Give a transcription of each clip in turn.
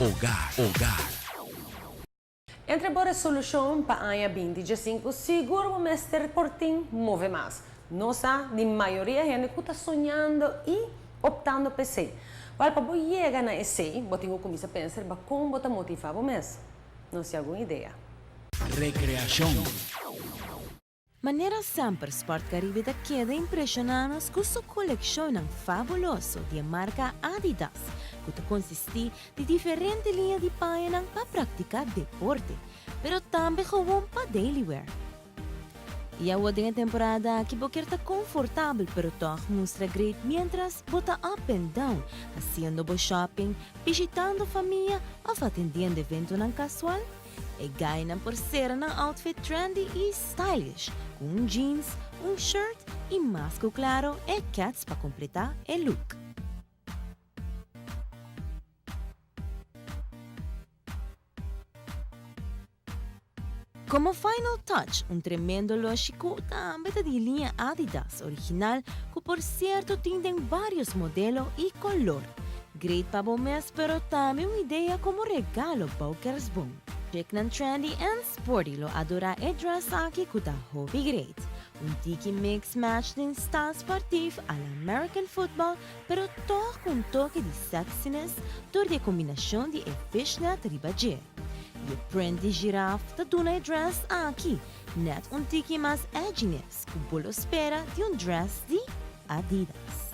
Hogar. Entre boas soluções para a ANHA 2025, seguro o mestre portim move mais. Nossa, de maioria, gente que está sonhando e optando por si. Para você chegar na ESEI, você tem que começar a pensar como você motivar o mês. Não sei alguma ideia. Recreação. Maneira sempre Sport Caribe da queda impressionados com sua coleção fabuloso de marca Adidas, que consiste de diferentes linhas de página para praticar deporte, pero também como para daily wear. E a outra temporada que você está confortável, pero toch mostra great mientras bota up and down, haciendo shopping, visitando família ou atendendo evento casual. E ganham por ser um outfit trendy e stylish, com jeans, shirt e mais que claro, cats para completar o look. Como final touch, tremendo lógico também de linha Adidas original, que por certo tem vários modelos e color. Great para o mês, pero também uma ideia como regalo para o bom. Chic trendy and sporty lo adora dress aqui que tá hobby great. Tiki mix match de style sportivo al American football, pero todo com toque de sexiness por a combinação de fishnet ribagé. E o print de girafa tá duna dress aqui, net tiki mais edginess, que bolo espera de dress de Adidas.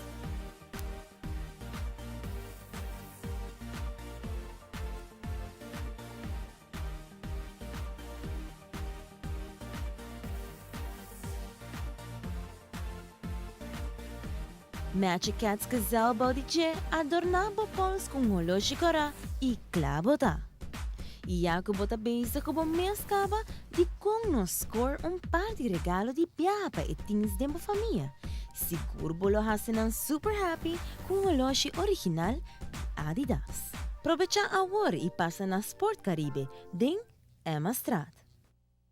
Match Cats Gazelle Body G adornado polos com holo chicora e clavota. E a que bota base como mescaba de com nos score par de regalo de piapa e teens de uma família. Seguro bolo hasen super happy com holo original Adidas. Aprovecha agora e passa na Sport Caribe, den Emma Strat.